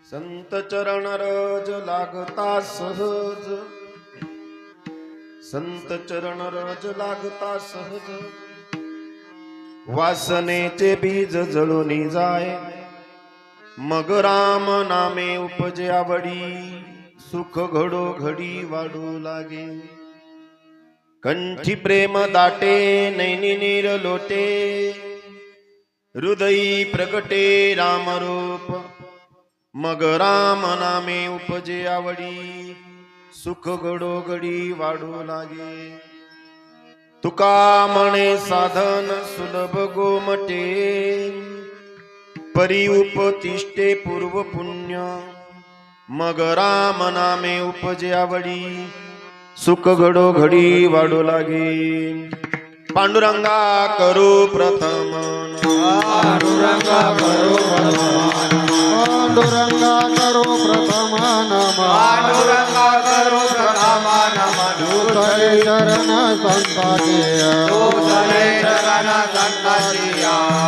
संत चरण रज लागता सहज, संत चरण रज लागता सहज, वासनेचे बीज जळूनी जाय, मग राम नामे उपजे आवडी, सुख घडो घडी वाढू लागे. कंठी प्रेम दाटे नैनी नीर लोटे, हृदयी प्रगटे राम रूप, मग राम नामे उपजे आवडी, सुख घडो घडी वाढू लागे. तुका म्हणे साधन सुलभ गोमटे, परी उपतिष्ठे पूर्व पुण्य, मग राम नामे उपजे आवडी, सुख घडो घडी वाढू लागे. पांडुरंगा करू प्रथम, पांडुरंगा करो प्रथम, पांडुरंगा करो प्रथम नम, पांडुरंगा करो प्रथम नम. दूसरे चरण संताचे, दूसरे चरण संताची,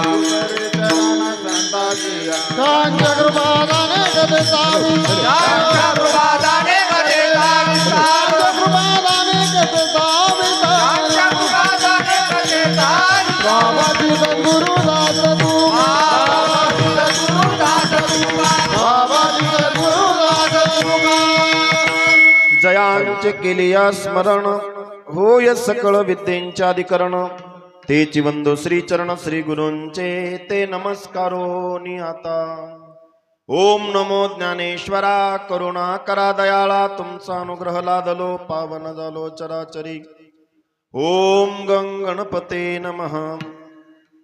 दूसरे चरण संताचे. त्यांच्या कृपादाने कधी सावी, त्यांच्या कृपादाने कधी साविता, त्यांच्या कृपादाने कधी सावी, त्यांच्या कृपादाने कधी साविता. बाबाजी गुरुदास तू, बाबाजी गुरुदास तुका, बाबाजी गुरुदास तुका. जयांचे केलिया स्मरण, होय सकळ विद्येंचे अधिकरण. तेची वंदो श्री चरण श्री गुरूंचे, ते नमस्कारो आता. ओम नमो ज्ञानेश्वरा, करुणा करा दयाळा, तुमचा अनुग्रह लादलो पावन झालो चराचरी. ओम गणपते नमः.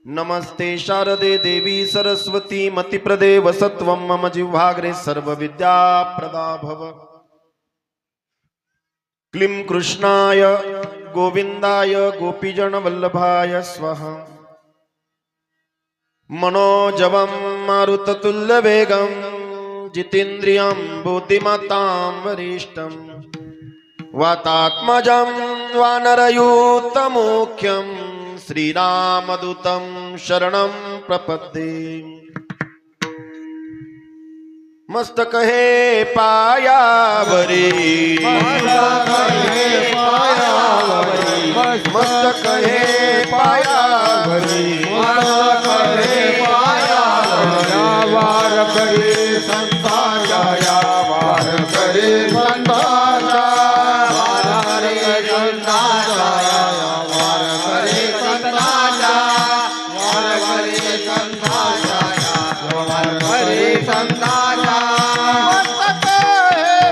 नमस्ते शारदे देवी सरस्वती मतिप्रदे वसत्वं मम जिह्वाग्रे सर्व विद्या प्रदा भव. क्लीं कृष्णाय गोविंदाय गोपीजन वल्लभाय स्वाहा. मनोजवं मारुततुल्य वेगं, जितेन्द्रियं बुद्धिमतां वरिष्ठं, वातात्मजं वानरयूतमुख्यं, श्रीरामदूतं शरणं प्रपद्ये. मस्तक हे पायावरी, मस्तक हे पायावरी, वार करे संताचा, वार करे संताचा, वार करे संताचा, वार करे संताचा, वार करे संताचा, वार करे संताचा. मस्तक हे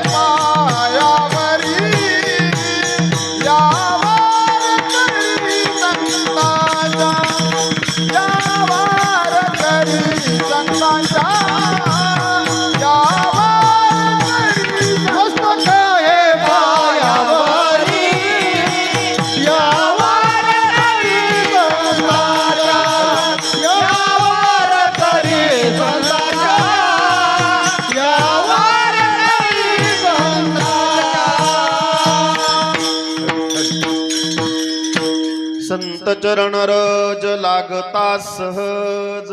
पायावरी, या वार करी संताचा, या वार करी संताचा, या वार करी. मस्तक हे पायावरी, या वार करी संताचा, या वार करी संताचा, या वार करी संताचा. संत चरण रज लागता सहज,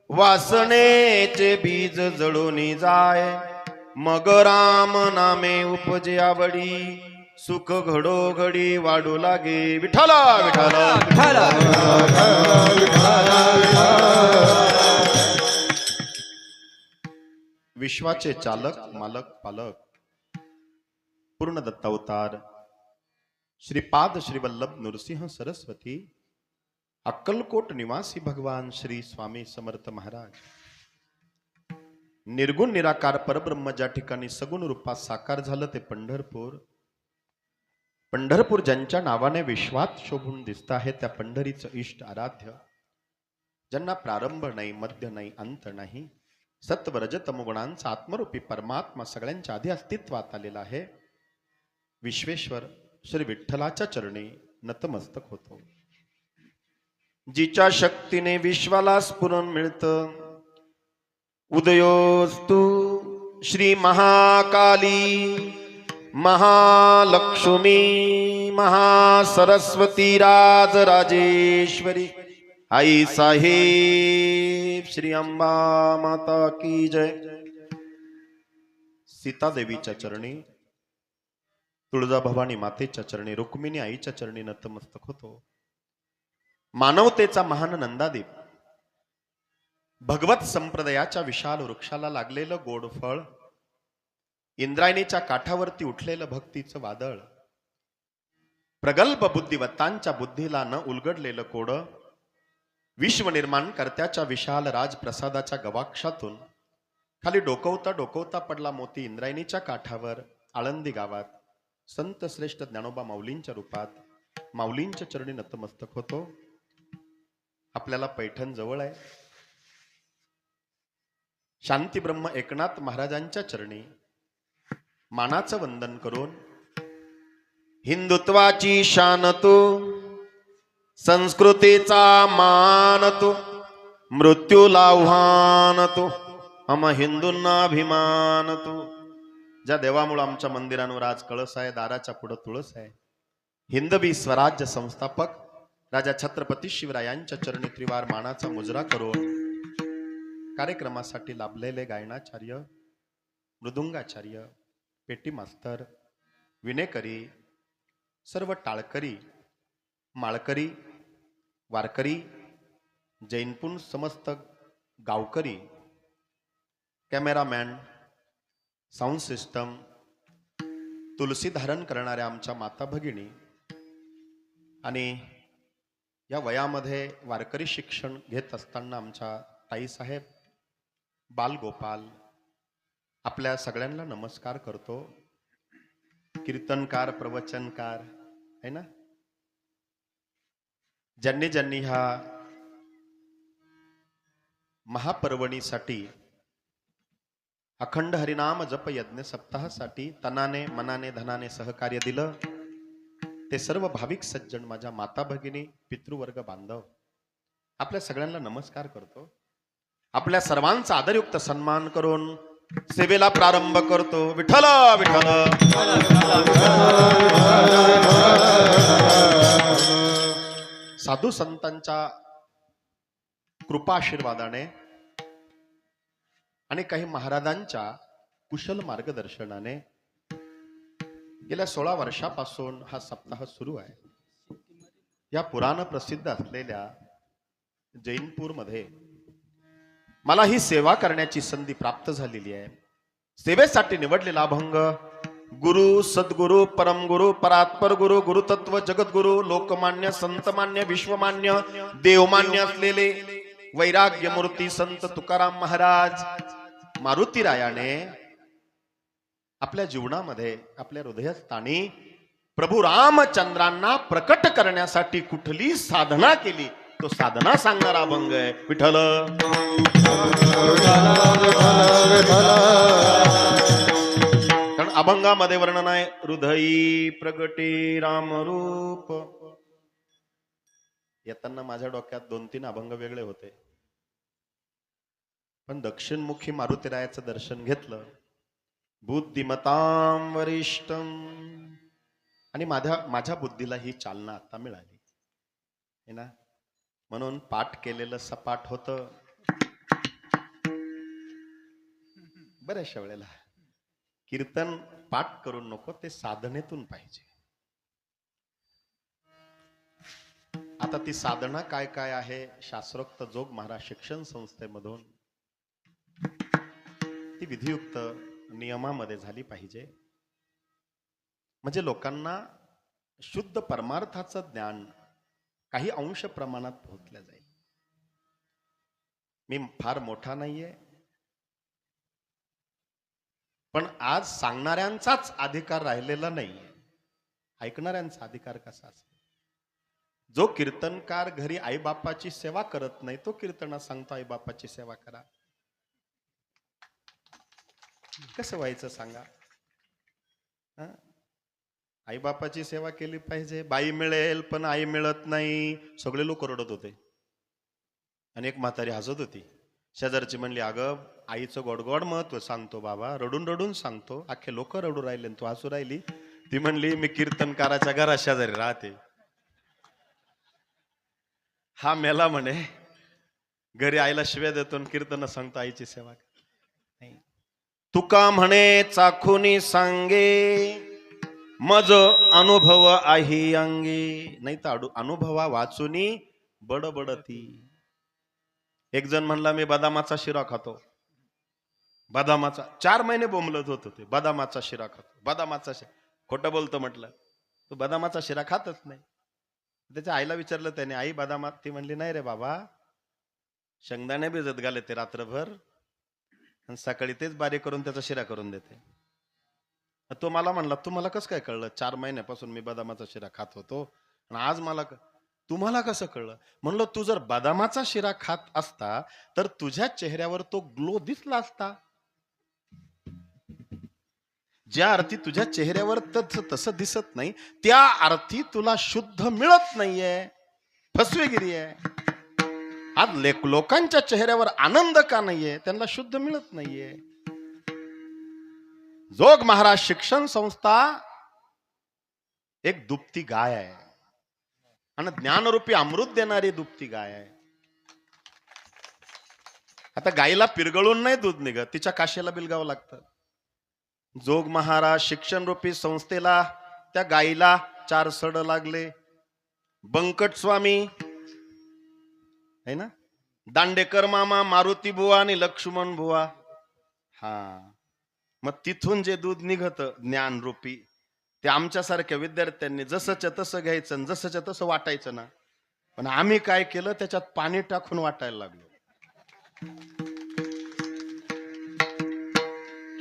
वासनेचे बीज जळूनी जाय, मग राम नामे उपजे आवडी, सुख घडो घडी वाढू लागे. विठ्ठल विठ्ठल. विश्वाचे चालक मालक पालक पूर्ण दत्तावतार श्रीपाद श्रीवल्लभ नृसिंह सरस्वती अक्कलकोट निवासी भगवान श्री स्वामी समर्थ महाराज निर्गुण निराकार परब्रह्म ज्या ठिकाणी सगुण रूपात साकार झालं ते पंढरपूर. पंढरपूर ज्यांच्या नावाने विश्वात शोभून दिसत आहे त्या पंढरीचं इष्ट आराध्य, ज्यांना प्रारंभ नाही, मध्य नाही, अंत नाही, सत्व रज तमोगुणांचा आत्मरूपी परमात्मा सगळ्यांच्या आधी अस्तित्वात आलेला आहे, विश्वेश्वर श्री विठ्ठलाच्या चरणी नतमस्तक होतो. जिच्या शक्तीने विश्वाला स्फुरण मिळतं, उदयोस्तु श्री महाकाली महालक्ष्मी महासरस्वती राजराजेश्वरी आई साहेब श्री अंबा माता की जय. सीता देवीच्या चरणी, तुळजा भवानी मातेच्या चरणी, रुक्मिणी आईच्या चरणी नतमस्तक होतो. मानवतेचा महान नंदादीप, भगवत संप्रदायाच्या विशाल वृक्षाला लागलेलं गोड फळ, इंद्रायणीच्या काठावरती उठलेलं भक्तीचं वादळ, प्रगल्भ बुद्धिवत्तांच्या बुद्धीला न उलगडलेलं कोडं, विश्व निर्माण कर्त्याच्या विशाल राजप्रसादाच्या गवाक्षातून खाली डोकवता डोकवता पडला मोती इंद्रायणीच्या काठावर आळंदी गावात संत श्रेष्ठ ज्ञानोबा माऊलींच्या रूपात माऊलींच्या चरणी नतमस्तक होतो. आपल्याला पैठण जवळ आहे. शांती ब्रह्म एकनाथ महाराजांच्या चरणी मानाचं वंदन करून हिंदुत्वाची शान तू, संस्कृतीचा मान तू, मृत्यूला आव्हान तू, हम हिंदूंना अभिमान तू. ज्या देवामुळे आमच्या मंदिरांवर आज कळस आहे, दाराच्या पुढे तुळस आहे, हिंदवी स्वराज्य संस्थापक राजा छत्रपती शिवरायांच्या चरणी त्रिवार मानाचा मुजरा करून कार्यक्रमासाठी लाभलेले गायनाचार्य, मृदुंगाचार्य, पेटी मास्तर, विनेकरी, सर्व टाळकरी, माळकरी, वारकरी, जैनपूर समस्त गावकरी, कॅमेरामॅन, साऊंड सिस्टम, तुलसी धारण करणाऱ्या आमच्या माता भगिनी आणि या वयामध्ये वारकरी शिक्षण घेत असताना आमच्या ताईसाहेब, बालगोपाल, आपल्या सगळ्यांना नमस्कार करतो. कीर्तनकार, प्रवचनकार आहे ना, ज्यांनी ज्यांनी ह्या महापर्वणीसाठी अखंड हरिनाम जप यज्ञ सप्ताहासाठी तनाने मनाने धनाने सहकार्य दिलं, ते सर्व भाविक सज्जन, माझ्या माता भगिनी, पितृवर्ग बांधव, आपल्या सगळ्यांना नमस्कार करतो. आपल्या सर्वांचा आदरयुक्त सन्मान करून सेवेला प्रारंभ करतो. विठ्ठल विठ्ठल. साधू संतांच्या कृपाशीर्वादाने आणि काही महाराजांच्या कुशल मार्गदर्शनाने गेल्या 16 वर्षापासून हा सप्ताह सुरू आहे. या पुराण प्रसिद्ध असलेल्या जैनपूरमध्ये मला ही सेवा करण्याची संधी प्राप्त झालेली आहे. सेवेसाठी निवडलेला अभंग गुरु, सद्गुरु, परमगुरु, परात्पर गुरु, गुरुतत्व, जगद्गुरु, लोकमान्य, संतमान्य, विश्वमान्य, देवमान्य असलेले वैराग्य मूर्ती संत तुकाराम महाराज मारुतीरायाने आपल्या जीवनामध्ये, आपल्या हृदयस्थानी प्रभू रामचंद्रांना प्रकट करण्यासाठी कुठली साधना केली, तो साधना सांगणारा अभंग आहे. विठ्ठल. कारण अभंगामध्ये वर्णन आहे हृदयी प्रगटे रामरूप. येताना माझ्या डोक्यात 2-3 अभंग वेगळे होते, पण दक्षिणमुखी मारुतीरायाचं दर्शन घेतलं. बुद्धिमतां वरिष्ठम, आणि माझ्या बुद्धीला ही चालना आता मिळाली है ना, म्हणून पाठ केलेलं सपाट होतं. बऱ्याचशा वेळेला कीर्तन पाठ करून नको, ते साधनेतून पाहिजे. आता ती साधना काय काय आहे, शास्त्रोक्त जोग महाराज शिक्षण संस्थेमधून ती विधियुक्त नियमामध्ये झाली पाहिजे. म्हणजे लोकांना शुद्ध परमार्थाचं ज्ञान काही अंश प्रमाणात पोहोचल्या जाईल. मी फार मोठा नाहीये, पण आज सांगणाऱ्यांचाच अधिकार राहिलेला नाहीये, ऐकणाऱ्यांचा अधिकार कसा असेल? जो कीर्तनकार घरी आईबापाची सेवा करत नाही तो कीर्तनात सांगतो आईबापाची सेवा करा. कसं व्हायचं सांगा? आईबापाची सेवा केली पाहिजे. बाई मिळेल पण आई मिळत नाही, सगळे लोक रडत होते. आणि एक म्हातारी हसत होती. शेजारची म्हणली, अगं आईचं गोडगोड महत्व सांगतो बाबा, रडून रडून सांगतो, अख्खे लोक रडू राहिले तू हसू राहिली. ती म्हणली, मी कीर्तनकाराच्या घरा शेजारी राहते. हा मेला म्हणे, घरी आईला शिव्या देतो कीर्तन सांगतो आईची सेवा नाही. तुका म्हणे चाखुनी सांगे, मज अनुभव आहे अंगी. नाही तर अनुभवा वाचुनी बडबडती. एक जण म्हणला, मी बदामाचा शिरा खातो. बदामाचा 4 महिने बोंबलत होत होते, बदामाचा शिरा खातो, बदामाचा शिरा. खोटं बोलतो म्हटलं, तू बदामाचा शिरा खातच नाही. त्याच्या आईला विचारलं त्याने, आई बदामात? ती म्हणली, नाही रे बाबा, शेंगदाणे भिजत घाले ते रात्रभर आणि सकाळी तेच बारीक करून त्याचा शिरा करून देते. तो मला म्हणला, तुम्हाला कसं काय कळलं? 4 महिन्यापासून मी बदामाचा शिरा खात होतो आणि आज मला तुम्हाला कसं कळलं? म्हणलं, तू जर बदामाचा शिरा खात असता तर तुझ्या चेहऱ्यावर तो ग्लो दिसला असता. ज्या अर्थी तुझ्या चेहऱ्यावर तसं दिसत नाही, त्या अर्थी तुला शुद्ध मिळत नाहीये, फसवेगिरी आहे. आज लोकांच्या चेहऱ्यावर आनंद का नाहीये? त्यांना शुद्ध मिळत नाहीये. जोग महाराज शिक्षण संस्था एक दुभती गाय आहे आणि ज्ञानरूपी अमृत देणारी दुभती गाय आहे. आता गायीला पिरगळून नाही दूध निघत, तिच्या काशेला बिलगावं लागतं. जोग महाराज शिक्षण रूपी संस्थेला, त्या गायीला 4 सड लागले. बंकट स्वामी है ना, दांडेकर मामा, मारुती बुवा आणि लक्ष्मण बुवा. हा, मग तिथून जे दूध निघत ज्ञान रूपी, ते आमच्यासारख्या विद्यार्थ्यांनी जसंच्या तसं घ्यायचं आणि जसंच्या तसं वाटायचं ना. पण आम्ही काय केलं, त्याच्यात पाणी टाकून वाटायला लागलो.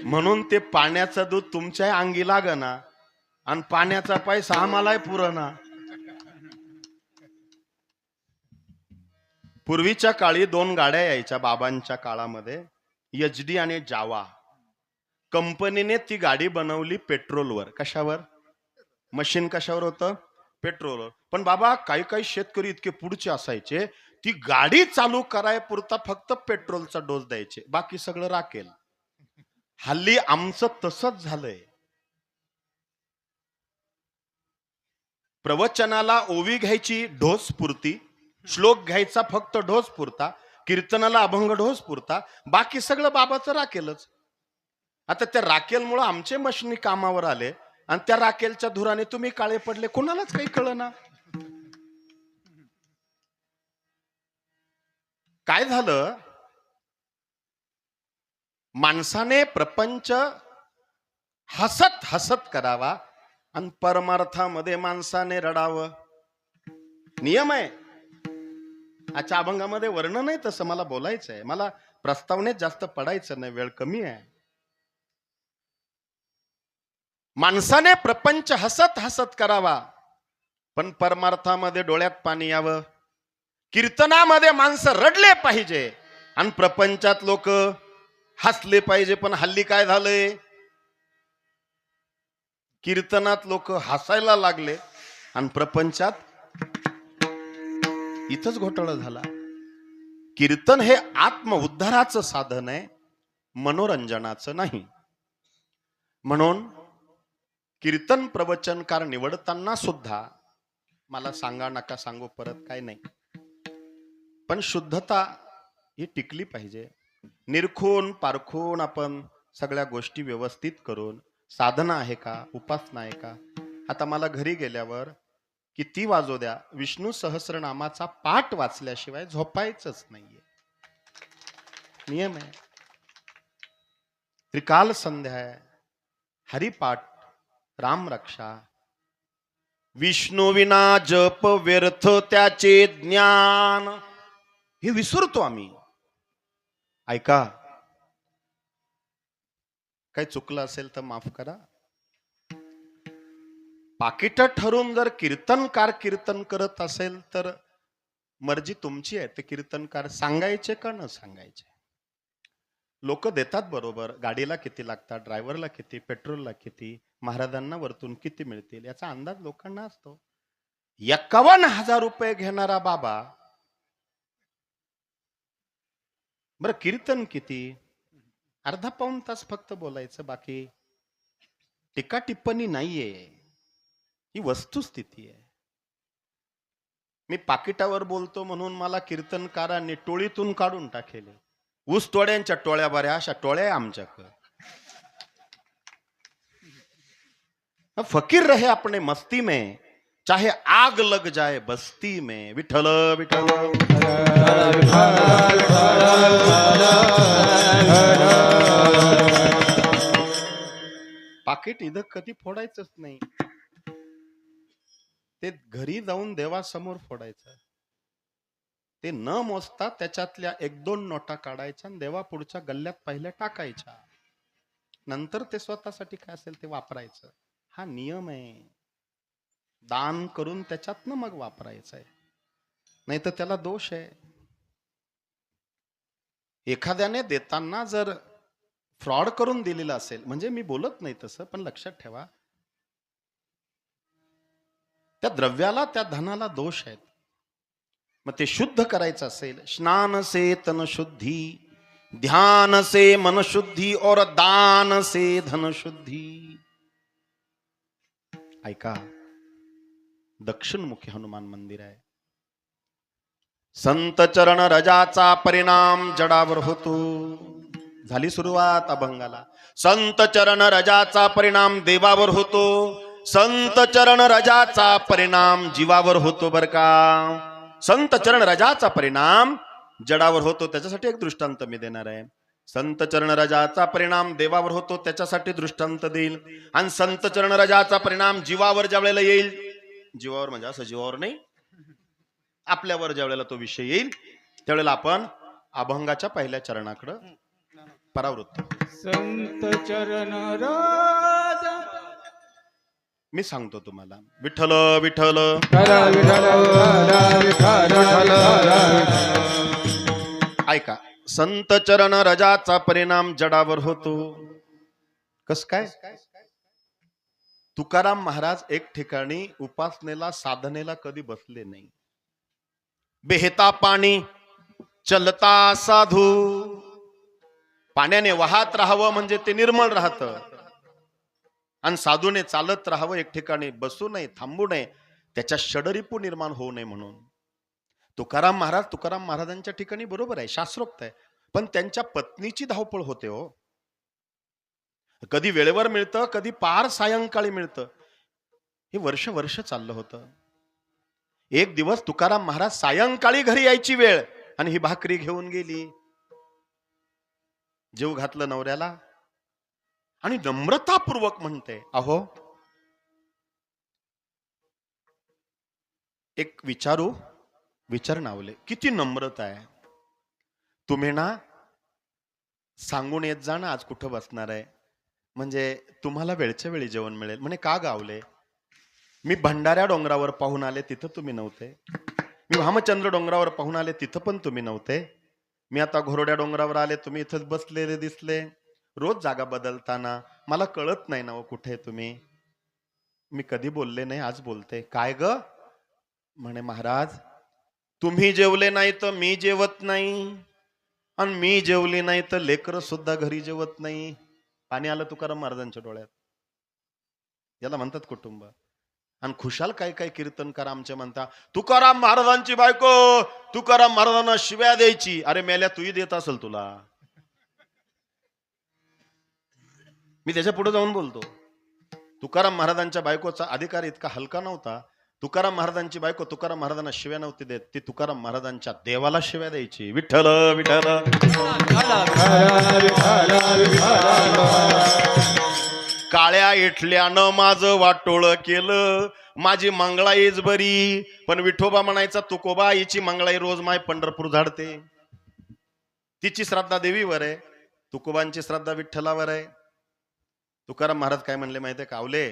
म्हणून ते पाण्याचं दूध तुमच्या अंगी लागना आणि पाण्याचा पैसा आम्हालाही पुरना. पूर्वीच्या काळी 2 गाड्या यायच्या बाबांच्या काळामध्ये, HD आणि जावा. कंपनीने ती गाडी बनवली पेट्रोलवर. कशावर? मशीन कशावर होतं? पेट्रोलवर. पण बाबा काही काही शेतकरी इतके पुढचे असायचे, ती गाडी चालू करायपुरता फक्त पेट्रोलचा डोस द्यायचे, बाकी सगळं राखेल. हल्ली आमचं तसंच झालंय. प्रवचनाला ओवी घ्यायची ढोस पुरती, श्लोक घ्यायचा फक्त ढोस पुरता, कीर्तनाला अभंग ढोस पुरता, बाकी सगळं बाबाचं राखेलच. आता त्या राखेलमुळे आमचे मशनी कामावर आले आणि त्या राखेलच्या धुराने तुम्ही काळे पडले, कोणालाच काही कळना. काय झालं? माणसाने प्रपंच हसत हसत करावा आणि परमार्थामध्ये माणसाने रडावं. नियम आहे. आजच्या अभंगामध्ये वर्णन नाही तसं, मला बोलायचं आहे. मला प्रस्तावनेत जास्त पडायचं नाही, वेळ कमी आहे. माणसाने प्रपंच हसत हसत करावा, पण परमार्थामध्ये डोळ्यात पाणी यावं. कीर्तनामध्ये माणसं रडले पाहिजे आणि प्रपंचात लोक हसले पाहिजे. पण हल्ली काय झालंय? कीर्तनात लोक हसायला लागले आणि प्रपंचात इथंच घोटाळा झाला. कीर्तन हे आत्मउद्धाराचं साधन आहे, मनोरंजनाचं नाही. म्हणून कीर्तन प्रवचनकार निवडताना सुद्धा मला सांगा नका सांगू परत काय नाही, पण शुद्धता ही टिकली पाहिजे. निरखून पारखून आपण सगळ्या गोष्टी व्यवस्थित करून, साधना आहे का, उपासना आहे का. आता मला घरी गेल्यावर किती वाजू द्या, विष्णू सहस्रनामाचा पाठ वाचल्याशिवाय झोपायचंच नाहीये. नियम आहे. त्रिकाल संध्या आहे, हरिपाठ, राम रक्षा, विष्णू विना जप व्यर्थ त्याचे ज्ञान, हे विसरतो आम्ही. ऐका, काही चुकलं असेल तर माफ करा. पाकिट ठरून जर कीर्तनकार कीर्तन करत असेल तर मर्जी तुमची आहे. ते कीर्तनकार सांगायचे का न सांगायचे. लोक देतात बरोबर, गाडीला किती लागतात, ड्रायव्हरला किती, पेट्रोलला किती, महाराजांना वरतून किती मिळतील याचा अंदाज लोकांना असतो. 51,000 रुपये घेणारा बाबा बरं कीर्तन किती, अर्धा पाऊण तास फक्त बोलायचं, बाकी टीका टिप्पणी नाहीये, ही वस्तुस्थिती आहे. मी पाकिटावर बोलतो म्हणून मला कीर्तनकारांनी टोळीतून काढून टाकेले. ऊस टोळ्यांच्या टोळ्या बऱ्या, अशा टोळ्या आहे आमच्याकडं. फकीर रहे अपने मस्ती में, चाहे आग लग जाए बस्ती में. विठ्ठल विठ्ठल पाकिट इथं कधी फोडायचंच नाही, ते घरी जाऊन देवासमोर फोडायचं. ते न मोजता त्याच्यातल्या 1-2 नोटा काढायच्या आणि देवा पुढच्या गल्ल्यात पहिल्या टाकायच्या, नंतर ते स्वतःसाठी काय असेल ते वापरायचं. हा नियम आहे. दान करून त्याच्यातनं मग वापरायचं आहे, नाही तर त्याला दोष आहे. एखाद्याने देताना जर फ्रॉड करून दिलेला असेल, म्हणजे मी बोलत नाही तसं, पण लक्षात ठेवा त्या द्रव्याला त्या धनाला दोष आहेत. मग ते शुद्ध करायचं असेल, स्नान से तन शुद्धि, ध्यान से मन शुद्धि और दान से धन शुद्धि. ऐका, दक्षिणमुखी हनुमान मंदिर आहे. संत चरण रजाचा परिणाम जडावर होतो. झाली सुरुवात अभंगाला. संत चरण रजाचा परिणाम देवावर होतो, संत चरण रजाचा परिणाम जीवावर होतो. बर का, संत चरण रजाचा परिणाम जडावर होतो. त्याच्यासाठी एक दृष्टांत मी देणार आहे. संत चरण रजाचा परिणाम देवावर होतो, त्याच्यासाठी दृष्टांत देईल. आणि संत चरण रजाचा परिणाम जीवावर ज्या वेळेला येईल, जीवावर म्हणजे असं जीवावर नाही, आपल्यावर ज्या वेळेला तो विषय येईल त्यावेळेला आपण अभंगाच्या पहिल्या चरणाकडे परावृत्त. संत चरण राजा मी सांगतो तुम्हाला. विठ्ठल विठ्ठल ऐका, संत चरण रजाचा परिणाम जडावर होतो. कस काय? तुकाराम महाराज एक ठिकाणी उपासनेला साधनेला कधी बसले नाही. बेहता पाणी चलता साधू, पाण्याने वाहत राहावं म्हणजे ते निर्मळ राहतं, आणि साधूने चालत राहावं, एक ठिकाणी बसू नये, थांबू नये, त्याच्या षडरिपू निर्माण होऊ नये म्हणून. तुकाराम महाराजांच्या ठिकाणी बरोबर आहे, शास्त्रोक्त आहे, पण त्यांच्या पत्नीची धावपळ होते हो. कधी वेळेवर मिळतं, कधी पार सायंकाळी मिळतं. हे वर्ष चाललं होतं. एक दिवस तुकाराम महाराज सायंकाळी घरी यायची वेळ आणि ही भाकरी घेऊन गेली. जेव घातलं नवऱ्याला आणि नम्रतापूर्वक म्हणते, अहो एक विचार नावले, किती नम्रता आहे. तुम्ही ना सांगून येत जा ना आज कुठं बसणार आहे, म्हणजे तुम्हाला वेळच्या वेळी जेवण मिळेल. म्हणे का गावले? मी भंडाऱ्या डोंगरावर पाहून आले, तिथं तुम्ही नव्हते. मी भामचंद्र डोंगरावर पाहून आले, तिथं पण तुम्ही नव्हते. मी आता घोरड्या डोंगरावर आले, तुम्ही इथंच बसलेले दिसले. रोज जागा बदलताना मला कळत नाही ना कुठे तुम्ही. मी कधी बोलले नाही, आज बोलते. काय ग? म्हणे महाराज तुम्ही जेवले नाही तर मी जेवत नाही, आणि मी जेवली नाही तर लेकर सुद्धा घरी जेवत नाही. पाणी आलं तुकाराम महाराजांच्या डोळ्यात. याला म्हणतात कुटुंब. आणि खुशाल काय काय कीर्तनकार आमचे म्हणता, तुकाराम महाराजांची बायको तुकाराम महाराजांना शिव्या द्यायची. अरे मेल्या, तूही देत असेल तुला. मी त्याच्या पुढे जाऊन बोलतो, तुकाराम महाराजांच्या बायकोचा अधिकार इतका हलका नव्हता. तुकाराम महाराजांची बायको तुकाराम महाराजांना शिव्या नव्हती देत, ती तुकाराम महाराजांच्या देवाला शिव्या द्यायची. विठ्ठल विठ्ठल काळ्या इठल्यानं माझं वाटोळ केलं, माझी मंगळाईच बरी. पण विठोबा म्हणायचा तुकोबा हिची मंगळाई रोज माय पंढरपूर झाडते. तिची श्रद्धा देवीवर आहे, तुकोबांची श्रद्धा विठ्ठलावर आहे. तुकाराम महाराज काय म्हणले माहितीये कावले,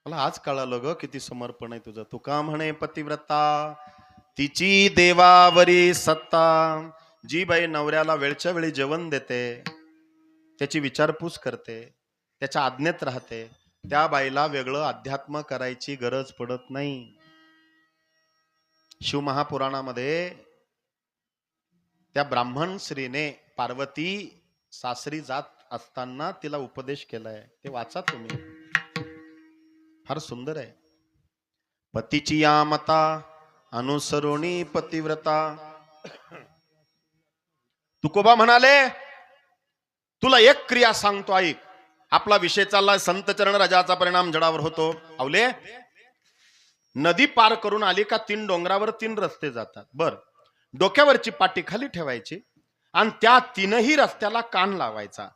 मला आज कळालं ग किती समर्पण आहे तुझं. तुका म्हणे पतिव्रता तिची देवावरी सत्ता. जी बाई नवऱ्याला वेळच्या वेळी जेवण देते, त्याची विचारपूस करते, त्याच्या आज्ञेत राहते, त्या बाईला वेगळं अध्यात्म करायची गरज पडत नाही. शिवमहापुराणामध्ये त्या ब्राह्मण स्त्रीने पार्वती सासरी जात असताना तिला उपदेश केलाय, ते वाचा तुम्ही, फार सुंदर आहे. पतीची या मता अनुसरोणी पतिव्रता. तुकोबा म्हणाले तुला एक क्रिया सांगतो ऐक. आपला विषय चालला संत चरण राजाचा परिणाम जडावर होतो. आवले, नदी पार करून आली का 3 डोंगरावर 3 रस्ते जातात. बर, डोक्यावरची पाटी खाली ठेवायची आणि त्या 3ही रस्त्याला कान लावायचा.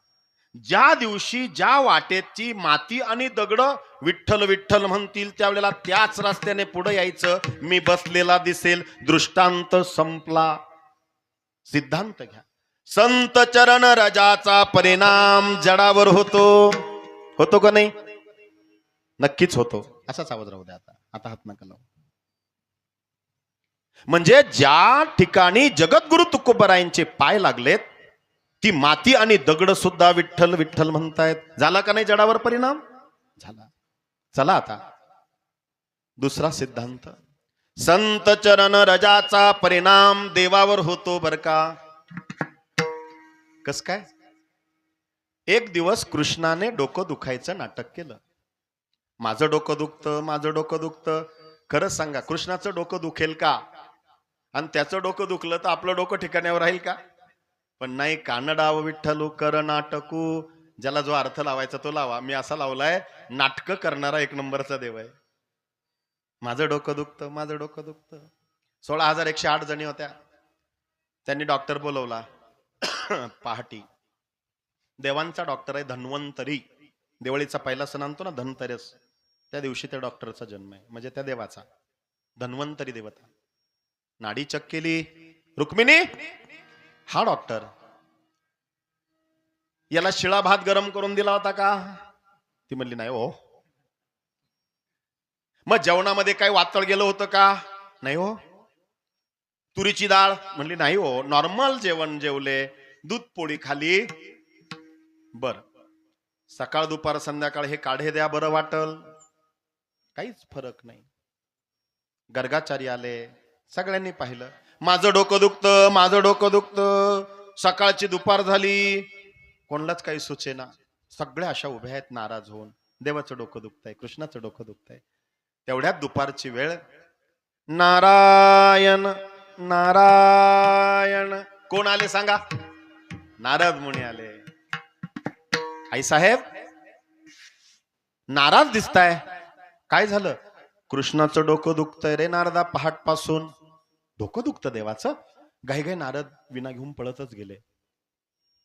ज्या दिवशी ज्या वाटेची माती आणि दगड विठ्ठल विठ्ठल म्हणतील त्यावेळेला त्याच रस्त्याने पुढे यायचं. मी बसलेला दिसेल. दृष्टांत संपला. सिद्धांत घ्या. संत चरण राजाचा परिणाम जडावर होतो. होतो का नाही? नक्कीच होतो. असाच आवाज राहू द्या. आता हात नका लावू. म्हणजे ज्या ठिकाणी जगद्गुरु तुकोबारायांचे पाय लागलेत ती माती आणि दगड सुद्धा विठ्ठल विठ्ठल म्हणतायत. झाला का नाही जडावर परिणाम? झाला. चला आता दुसरा सिद्धांत. संत चरण रजाचा परिणाम देवावर होतो बर का. कस काय? एक दिवस कृष्णाने डोकं दुखायचं नाटक केलं. माझं डोकं दुखतं, माझं डोकं दुखतं. खरं सांगा, कृष्णाचं डोकं दुखेल का? आणि त्याचं डोकं दुखलं तर आपलं डोकं ठिकाण्यावर राहील का? पण नाही. कानडाव विठ्ठलू कर नाटकू. ज्याला जो अर्थ लावायचा तो लावा. मी असा लावलाय, नाटक करणारा 1 नंबरचा देव आहे. माझं डोकं दुखतं, माझं डोकं दुखतं. 16,108 जणी होत्या. त्यांनी डॉक्टर बोलवला पहाटी. देवांचा डॉक्टर आहे धन्वंतरी. दिवाळीचा पहिला सण आणतो ना धनतेरस, त्या दिवशी त्या डॉक्टरचा जन्म आहे. म्हणजे त्या देवाचा धन्वंतरी देवता. नाडी चेक केली. रुक्मिणी, हा डॉक्टर. याला शिळा भात गरम करून दिला होता का? ती म्हणली नाही हो. मग जेवणामध्ये काय वातळ गेलं होतं का? नाही हो. तुरीची डाळ? म्हणली नाही हो, नॉर्मल जेवण जेवले, दूध पोळी खाली. बर, सकाळ दुपार संध्याकाळ हे काढे द्या, बरं वाटल. काहीच फरक नाही. गर्गाचारी आले, सगळ्यांनी पाहिलं. माझं डोकं दुखतं, माझं डोकं दुखतं. सकाळची दुपार झाली, कोणालाच काही सुचेना. सगळ्या अशा उभ्या आहेत नाराज होऊन. देवाचं डोकं दुखतंय, कृष्णाचं डोकं दुखतंय. तेवढ्यात दुपारची वेळ. नारायण नारायण. कोण आले सांगा? नारद मुनी आले. आई साहेब नाराज दिसताय, काय झालं? कृष्णाचं डोकं दुखतंय रे नारदा पहाटपासून. डोकं दुखतं देवाचं? घाई घाई नारद विना घेऊन पळतच गेले.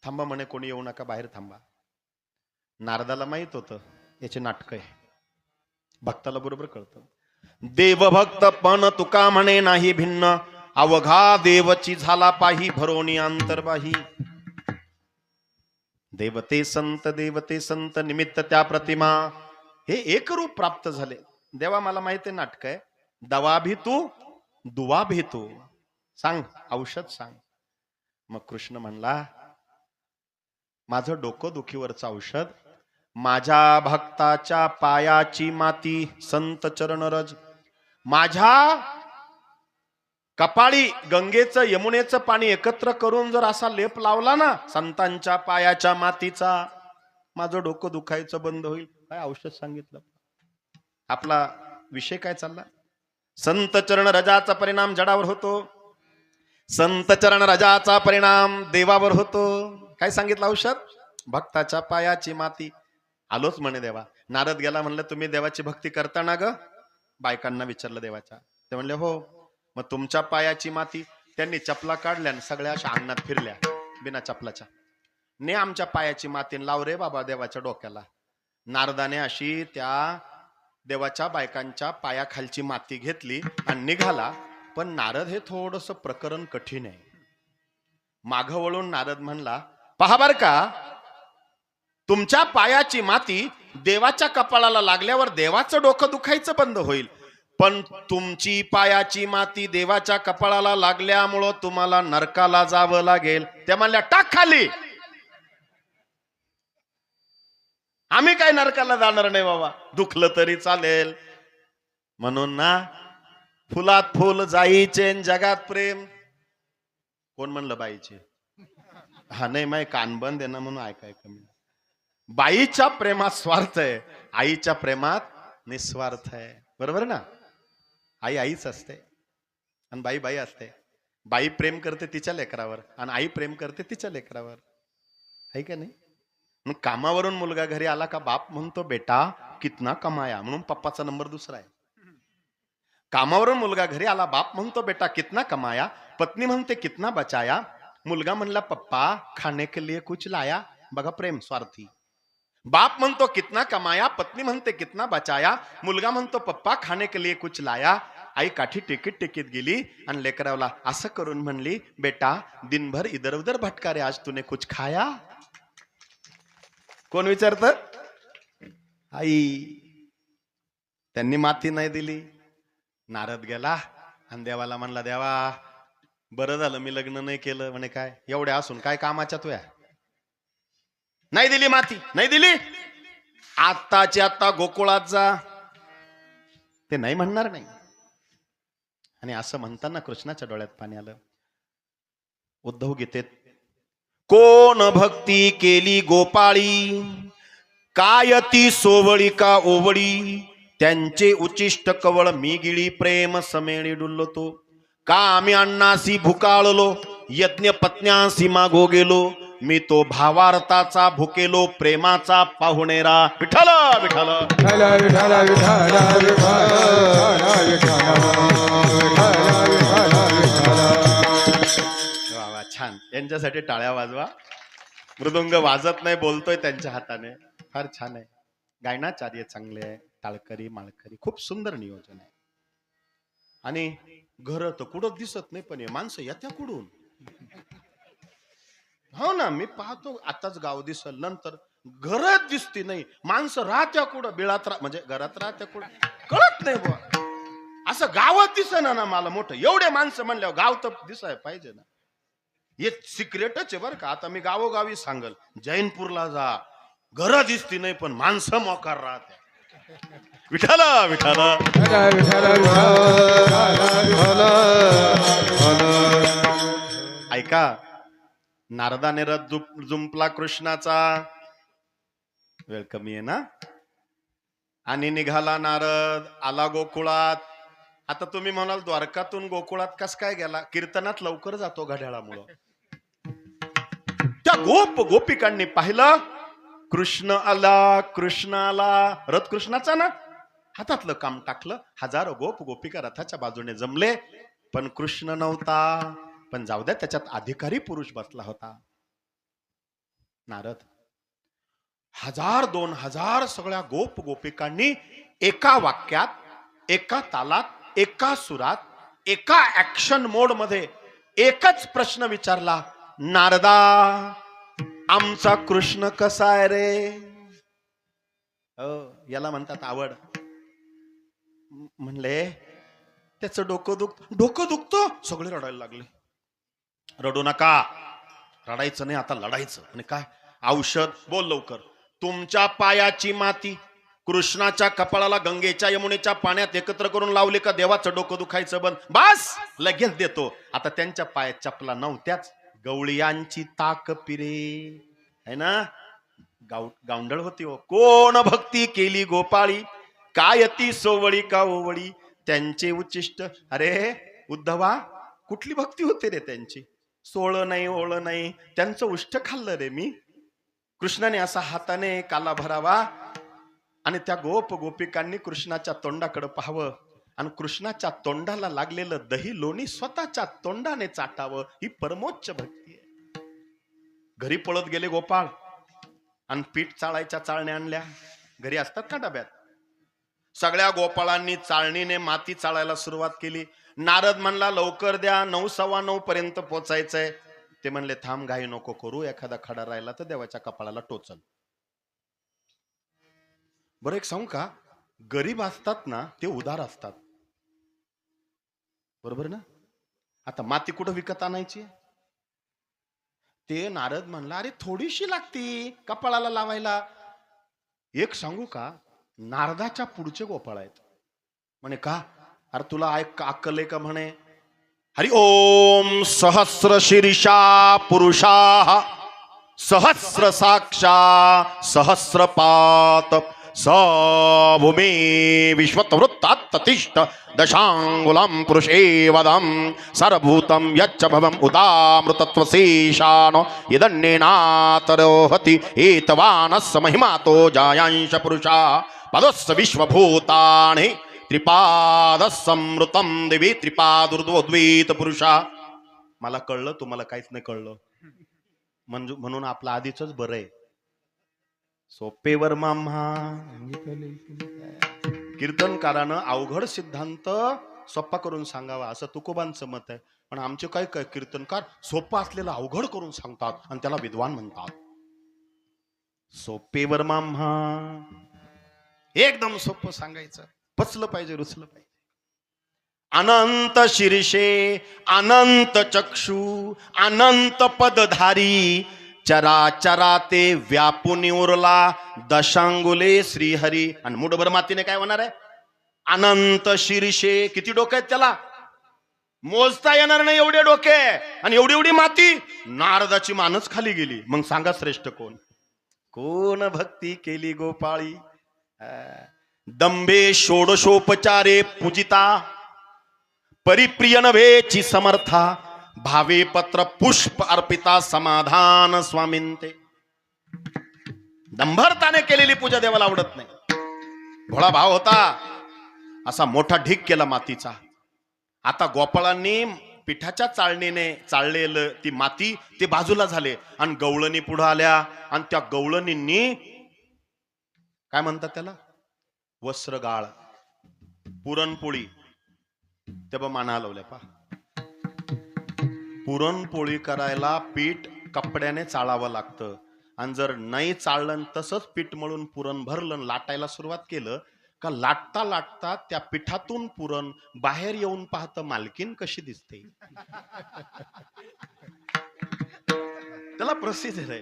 थांबा म्हणे, कोणी येऊ नका, बाहेर थांबा. नारदाला माहित होतं याचे नाटक आहे. भक्ताला बरोबर कळतं. देवभक्त पण तुका म्हणे नाही भिन्न. अवघा देवची झाला पाही भरोनी अंतर्बाही. देवते संत निमित्त त्या प्रतिमा. हे एक रूप प्राप्त झाले. देवा मला माहिती आहे नाटक आहे. दवा भी तू, दुवा भी तू. सांग, औषध सांग. मग कृष्ण म्हणला, माझं डोकं दुखीवरचं औषध माझ्या भक्ताच्या पायाची माती संत चरण रज. माझ्या कपाळी गंगेचं यमुनेचं पाणी एकत्र करून जर असा लेप लावला ना संतांच्या पायाच्या मातीचा, माझं डोकं दुखायचं बंद होईल. काय औषध सांगितलं? आपला विषय काय चालला? संत चरण रजाचा परिणाम जडावर होतो. संत चरण रजाचा परिणाम देवावर होतो. काय सांगितलं औषध? भक्ताच्या पायाची माती. आलोच म्हणे देवा. नारद गेला, म्हणलं तुम्ही देवाची भक्ती करता ना ग? बायकांना विचारलं देवाच्या. ते म्हणले हो. मग तुमच्या पायाची माती. त्यांनी चपला काढल्या आणि सगळ्या अशा अंगणात फिरल्या बिना चपलाच्या. ने आमच्या पायाची माती लाव रे बाबा देवाच्या डोक्याला. नारदाने अशी त्या देवाच्या बायकांच्या पायाखालची माती घेतली आणि निघाला. पण नारद हे थोडस प्रकरण कठीण आहे. मागं वळून नारद म्हणला, पहा बर का, तुमच्या पायाची माती देवाच्या कपाळाला लागल्यावर देवाचं डोकं दुखायचं बंद होईल, पण तुमची पायाची माती देवाच्या कपाळाला लागल्यामुळं तुम्हाला नरकाला जावं लागेल. त्या म्हणल्या, टाक खाली. आम्ही काय नरकाला जाणार नाही बाबा, दुखलं तरी चालेल. म्हणून ना, फुलात फुल जाईचे जगात प्रेम. कोण म्हणलं बाईचे? हा नाही, माय कान बंद आहे ना म्हणून ऐकाय कमी. बाईच्या प्रेमात स्वार्थ आहे, आईच्या प्रेमात निस्वार्थ आहे. बरोबर ना? आई आईच असते आणि बाई बाई असते. बाई प्रेम करते तिच्या लेकरावर आणि आई प्रेम करते तिच्या लेकरावर, आहे का नाही? मग कामावरून मुलगा घरी आला का बाप म्हणतो, बेटा कितना कमाया, म्हणून पप्पाचा नंबर दुसरा आहे. कामावरून मुलगा घरी आला, बाप म्हणतो बेटा कितना कमाया, पत्नी म्हणते कितना बचाया. मुलगा म्हणला, पप्पा खाने के लिए कुछ लाया. बघा प्रेम स्वार्थी. बाप म्हणतो कितना कमाया, पत्नी म्हणते कितना बचाया. मुलगा म्हणतो पप्पा खाने के लिए कुछ लाया. आई काठी टिकीत टिकीत गेली आणि लेकरावला असं करून म्हणली, बेटा दिनभर इधर उधर भटका रे, आज तूने कुछ खाया. कोण विचारत? आई. त्यांनी माती नाही दिली. नारद गेला आणि देवाला म्हणला, देवा बरं झालं मी लग्न नाही केलं. म्हणे काय एवढ्या असून काय कामाच्या तुया? नाही दिली माती, नाही दिली. आत्ताची आत्ता गोकुळात जा. ते नाही म्हणणार नाही. आणि असं म्हणताना कृष्णाच्या डोळ्यात पाणी आलं. उद्धव गीतेत, कोण भक्ती केली गोपाळी, काय ती सोवळी का ओवळी, त्यांचे उचिष्ट कवळ मी गिळी, प्रेम समेळी डुलतो. का आम्ही अण्णासी भुकाळलो, यज्ञ पत्न्यासी मागो गेलो, मी तो भावार्थाचा भुकेलो, प्रेमाचा पाहुणेरा. विठ्ठल विठ्ठल विठ्ठल विठ्ठल विठ्ठल वा वा, छान. यांच्यासाठी टाळ्या वाजवा. मृदुंग वाजत नाही, बोलतोय त्यांच्या हाताने. फार छान आहे. गायनाचार्य चांगले आहे. टाळकरी माळकरी खूप सुंदर नियोजन आहे. आणि घर तर कुठं दिसत नाही, पण हे माणसं येत्या कुठून? हो ना, मी पाहतो आताच गाव दिसल, नंतर घरात दिसती नाही. माणसं राहत्या कुठं? बिळात म्हणजे घरात राहत्या कुठं कळत नाही बुवा. असं गावात दिसना ना मला मोठं. एवढे माणसं म्हणल्यावर गाव तर दिसाय पाहिजे ना. हे सिक्रेटच आहे बरं का. आता मी गावोगावी सांगल, जैनपूरला जा, घर दिसती नाही पण माणसं मोकार राहत्या. विठ्ठल विठ्ठल ऐका. नारदाने रथ जुंपला कृष्णाचा. वेळ कमी आहे ना. आणि निघाला नारद, आला गोकुळात. आता तुम्ही म्हणाल द्वारकातून गोकुळात कस काय गेला? कीर्तनात लवकर जातो घड्याळामुळं. त्या गोपिकांनी पाहिलं, कृष्ण आला, कृष्ण आला. रथ कृष्णाचा ना. हातातलं काम टाकलं. हजारो गोपिका रथाच्या बाजूने जमले, पण कृष्ण नव्हता. पण जाऊ द्या, त्याच्यात अधिकारी पुरुष बसला होता. नारद 1000 2000 सगळ्या गोपिकांनी एका वाक्यात, एका तालात, एका सुरात, एका ऍक्शन मोड मध्ये एकच प्रश्न विचारला, नारदा आमचा कृष्ण कसा आहे रे? याला म्हणतात आवड. म्हणले त्याचं डोकं दुखतो. सगळे रडायला लागले. रडू नका, रडायचं नाही, आता लढायचं. आणि काय औषध? बोल लवकर. तुमच्या पायाची माती कृष्णाच्या कपाळाला गंगेच्या यमुनेच्या पाण्यात एकत्र करून लावले का देवाचं डोकं दुखायचं बंद. बस लगेच देतो. आता त्यांच्या पायात चपला नव्हत्याच. गवळियांची ताक पिरे है ना. गावंडळ होती हो. कोण भक्ती केली गोपाळी, काय ती सोवळी का ओवळी, त्यांचे उच्चिष्ट. अरे उद्धवा, कुठली भक्ती होते रे त्यांची? सोळ नाही, ओळ नाही, त्यांचं उष्ट खाल्लं रे मी. कृष्णाने असा हाताने काला भरावा आणि त्या गोपिकांनी कृष्णाच्या तोंडाकडे पाहावं आणि कृष्णाच्या तोंडाला लागलेलं दही लोणी स्वतःच्या तोंडाने चाटावं. ही परमोच्च भक्ती आहे. घरी पळत गेले गोपाळ आणि पीठ चाळायच्या चाळण्या आणल्या. घरी असतात का डब्यात? सगळ्या गोपाळांनी चाळणीने माती चाळायला सुरुवात केली. नारद म्हणला लवकर द्या, 9 सव्वा 9 पर्यंत पोचायचंय. ते म्हणले थांब, घाई नको करू, एखादा खडा राहिला तर देवाच्या कपाळाला टोचन. बरं एक सांगू का, गरीब असतात ना ते उदार असतात, बरोबर ना. आता माती कुठं विकत आणायची? ते नारद म्हणला अरे थोडीशी लागती कपाळाला लावायला. एक सांगू का, नारदाच्या पुढचे गोपाळ आहेत. म्हणे का? अरे तुला अक्कल आहे का? म्हणे हरि ओम सहस्र शीर्षा पुरुषा सहस्र साक्षा सहस्रपात स भूमी विश्वतवृत्तात्तिष्ठ दशांगुलम पुरुषे वदम सर्वभूतम यच्च भवम उदामृतत्वशेषानो यदन्नेनातरोहति एतवानस्य महिमातो जायांश पुरुषा पदस्य विश्वभूतानि त्रिपादसमृतम देवी त्रिपादुर्द्वद्वैत पुरुषा. मला कळलं, तुम्हाला काहीच नाही कळलं म्हणून आपलं आधीच बरं आहे. सोपेवर माम्हा कीर्तनकारानं अवघड सिद्धांत सोपा करून सांगावा असं तुकोबांचं मत आहे. पण आमचे काय काय कीर्तनकार सोपं असलेलं अवघड करून सांगतात आणि त्याला विद्वान म्हणतात. सोपेवर माम्हा एकदम सोपं सांगायचं, पचलं पाहिजे, रुचलं पाहिजे. अनंत शीर्षे अनंत चक्षु अनंत पदधारी चराचरा ते व्यापून उरला दशांगुले श्रीहरी. आणि मुठभर मातीने काय होणार आहे? अनंत शीर्षे. किती डोके आहेत त्याला? मोजता येणार नाही एवढे डोके आणि एवढी एवढी माती. नारदाची मानच खाली गेली. मग सांगा श्रेष्ठ कोण? कोण भक्ती केली गोपाळी. दंभे षोडशोपचारे पूजिता परिप्रिय नभेची समर्था भावे पत्र पुष्प अर्पिता समाधान स्वामींते. दंभरताने केलेली पूजा देवाला आवडत नाही. भोळा भाव होता, असा मोठा ढीग केला मातीचा. आता गोपाळांनी पिठाच्या चाळणीने चाळलेलं ती माती ते बाजूला झाले आणि गवळणी पुढे आल्या आणि त्या गवळणींनी काय म्हणतात त्याला? वस्त्रगाळ, पुरणपोळी. तेव्हा माना लावल्या पा. पुरणपोळी करायला पीठ कपड्याने चाळावं लागतं आणि जर नाही चाळलं तसंच पीठ मळून पुरण भरलं लाटायला सुरुवात केलं का लाटता लाटता त्या पिठातून पुरण बाहेर येऊन पाहतं मालकीन कशी दिसते. त्याला प्रसिद्ध आहे.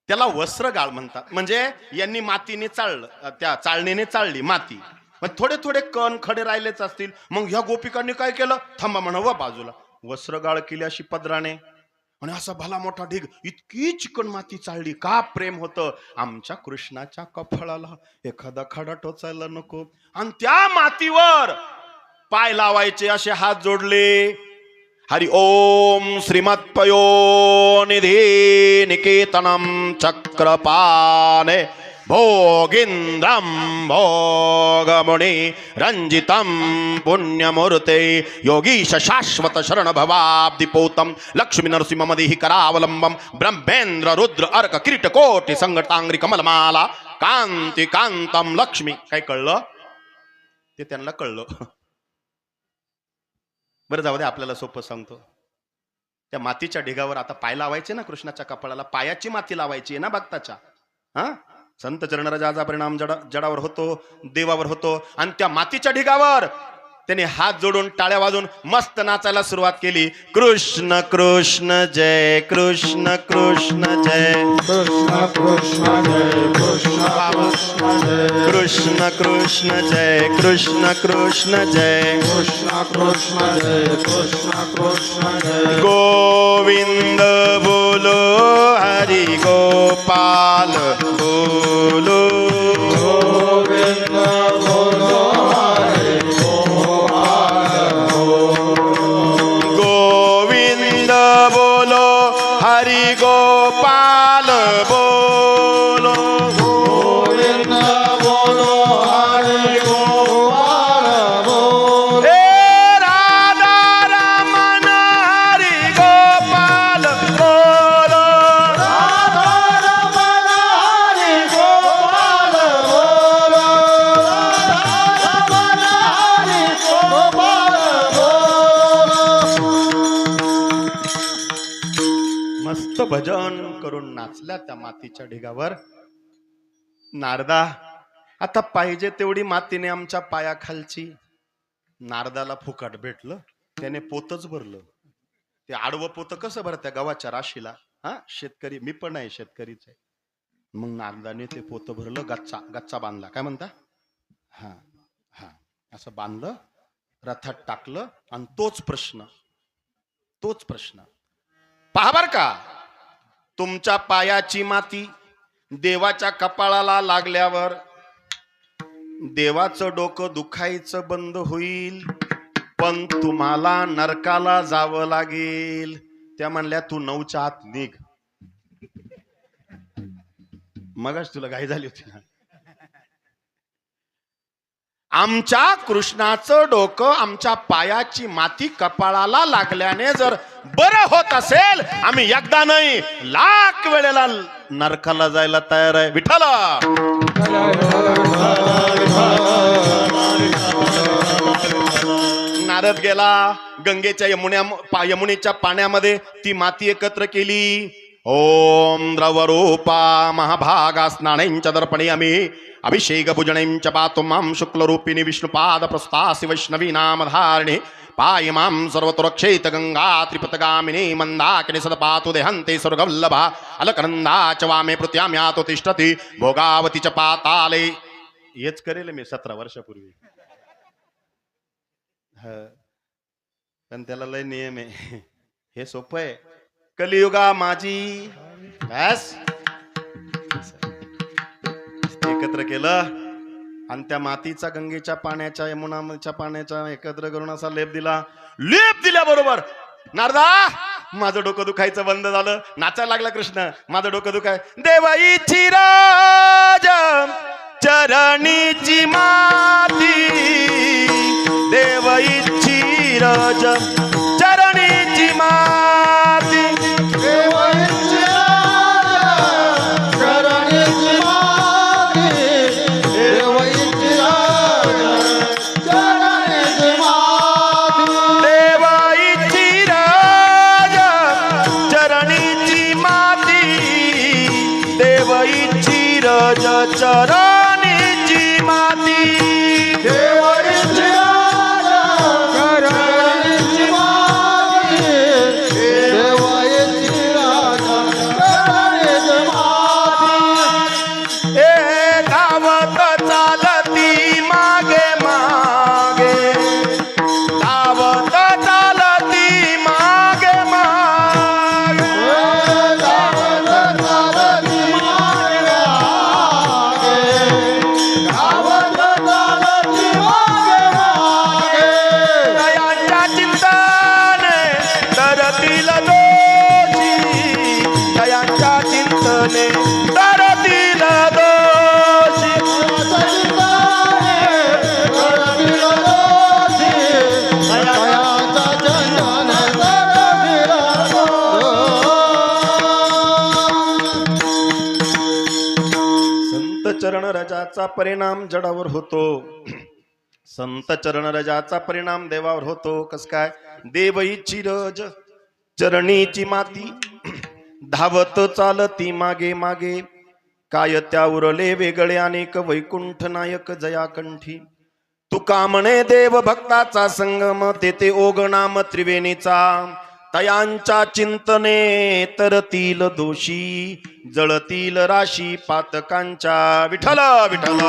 त्याला वस्त्रगाळ म्हणतात. म्हणजे यांनी मातीने चाळलं, त्या चाळणीने चाळली माती, पण थोडे थोडे कण खडे राहिलेच असतील. मग ह्या गोपिकांनी काय केलं? थांबा म्हणावं बाजूला. वस्त्रगाळ केली अशी पदराने आणि असा भला मोठा ढीग. इतकी चिकन माती चाळली. का प्रेम होतं आमच्या कृष्णाच्या कपाळाला, एखादा खडा टोचायला नको. आणि त्या मातीवर पाय लावायचे, असे हात जोडले. हरि ओम श्रीमत्पयो निधी निकेतनम चक्रपाणे भोगिंद्रम भोगमुनि रंजितम पुण्यमूर्ते योगीश शाश्वत शरण भवाब्धिपोतम लक्ष्मी नरसिंहमदेहि करावलंबम ब्रह्मेंद्र रुद्र अर्क किरीट कोटि संगतांग्री कमलमाला कांती कांतम लक्ष्मी. काय कळलं? ते त्यांना कळलं. बरं जाऊ दे, आपल्याला सोपं सांगतो. त्या मातीच्या ढिगावर आता पाय लावायचे ना कृष्णाच्या कपाळाला. पायाची माती लावायची आहे ना भक्ताच्या. हा, संत चरणराजाचा परिणाम जडावर होतो, देवावर होतो. आणि त्या मातीच्या ढिगावर त्याने हात जोडून टाळ्या वाजून मस्त नाचायला सुरुवात केली. कृष्ण कृष्ण जय कृष्ण कृष्ण जय कृष्ण कृष्ण जय कृष्ण कृष्ण कृष्ण जय कृष्ण कृष्ण जय कृष्ण कृष्ण जय कृष्ण कृष्ण जय. गोविंद बोलो हरि गोपाल बोलो गोविंद बोलो हरे गोविंद बोलो हरि गोपाल बोलो गोविंद बोलो हरे गोपाल बोलो. हे राधा रमण हरि गोपाल बोलो राधा रमण हरे गोपाल बोलो. मस्त भजन करून नाचल्या त्या मातीच्या ढिगावर. नारदा, आता पाहिजे तेवढी मातीने आमच्या पायाखालची. नारदाला फुकट भेटलं, त्याने पोतच भरलं. ते आडवं पोत कसं भरत्या गव्हाच्या राशीला, हा शेतकरी, मी पण आहे शेतकरीच आहे. मग नारदाने ते पोत भरलं, गच्चा बांधला, काय म्हणता, हा हा असं बांधलं, रथात टाकलं. आणि तोच प्रश्न पहा बर का, तुमच्या पायाची माती देवाच्या कपाळाला लागल्यावर देवाचं डोकं दुखायचं बंद होईल, पण तुम्हाला नरकाला जावं लागेल. त्या म्हणल्या तू 9च्या आत निघ. मगच तुला घाई झाली होती ना. आमच्या कृष्णाचं डोकं आमच्या पायाची माती कपाळाला लागल्याने जर बरं होत असेल, आम्ही एकदा नाही 1,00,000 वेळेला नरकाला जायला तयार आहे. विठ्ठल नारद गेला गंगेच्या यमुनेच्या पाण्यामध्ये, ती माती एकत्र केली. ओम द्रवरूपा महाभागा स्नानेंच दर्पणे आम्ही अभिषेक पूजनेंच पातु मां शुक्लरूपिणी विष्णुपाद प्रस्थासि वैष्णवी नामधारिणे पाय मां सर्वतुरक्षेत गंगा त्रिपथगामिनी मंदाकिनी सदपातु देहन्ते स्वर्गवल्लभा अलकनंदा च वामे पृथ्याम्यातो तिष्ठति भोगावती च पाताले. हेच करेल मी 17 वर्षापूर्वी. पण त्याला लय नियम आहे, हे सोपं आहे. कलियुगा माझी बस एकत्र केलं आणि त्या मातीचा गंगेच्या पाण्याच्या यमुनाच्या पाण्याच्या एकत्र करून असा लेप दिला. लेप दिल्याबरोबर नारदा माझं डोकं दुखायचं बंद झालं. नाचायला लागला कृष्ण, माझं डोकं दुखाय. देवाईची राज चरणीची माती, देवाईची राज चरणीची माती, देवाईची चरणीची माती, देवाईची चरणीची माती, देवाईची राज चरणीची माती, देवाईची राज चरणीची माती, देवाईची चरणीची माती, देवाईची चरणीची माती. ए धावत चालती मागे मागे, धावत चालती मागे मागे, धावत चालती मागे मागे, धावत चालती मागे मागे. दयांच्या चिंतने तरतील दोषी, दयांच्या चिंतने तरतील दोषी, संत चरण रजाचा परिणाम जडावर होतो, संत चरण रजाचा परिणाम देवावर होतो. कस काय? देवईची रज चरणीची माती, धावत चालती मागे मागे, काय त्या उरले वेगळे अनेक वैकुंठ नायक जयाकंठी. तुका म्हणे देव भक्ताचा संगम, तेथे ओघ नाम त्रिवेणीचा. तयांच्या चिंतने तरतील दोषी, जळतील राशी पातकांच्या. विठ्ठल विठ्ठल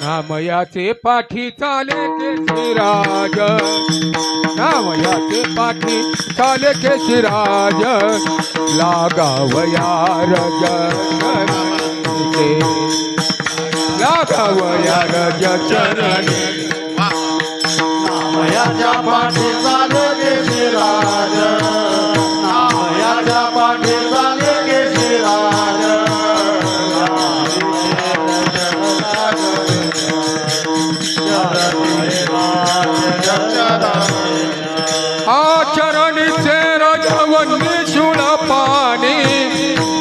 नामयाचे पाठी चाले केशिराज, नामयाचे पाठी चाले केशिराज, लागावया रज चरणी, लागावया रज चरणी. नामयाच्या पाठी चाले केशिराज, नामयाच्या पाठी चाले केशिराज, आचरणीचे रजवन्नी शूळ पाणी,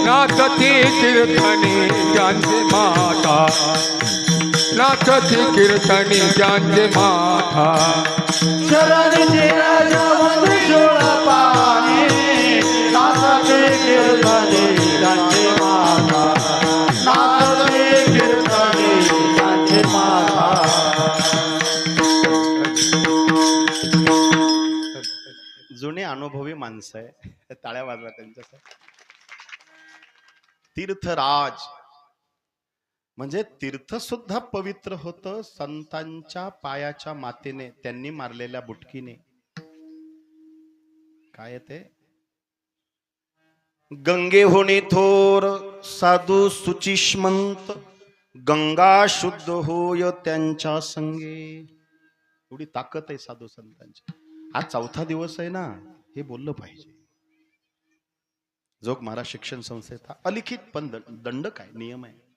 नाचती कीर्तनी ज्यांची माता. नाचती कीर्तनी ज्यांचे माथा शरणचे राजा वंशोळा पाणी नाचते कीर्तने त्यांचे माथा नाचते कीर्तने त्यांचे माथा जुने अनुभवी माणसं आहे, टाळ्या वाजवा त्यांच्यासाठी. तीर्थराज म्हणजे तीर्थ सुद्धा पवित्र होतं संतांच्या पायाच्या मातीने, त्यांनी मारलेल्या बुटकीने. काय ते गंगेहुनी थोर साधू सुचिष्मंत गंगा शुद्ध होय त्यांच्या संगे. एवढी ताकद आहे साधू संतांची. आज 4था दिवस आहे ना, हे बोललं पाहिजे. जोग महाराज शिक्षण संस्थेचा अलिखित पण दंड काय नियम आहे.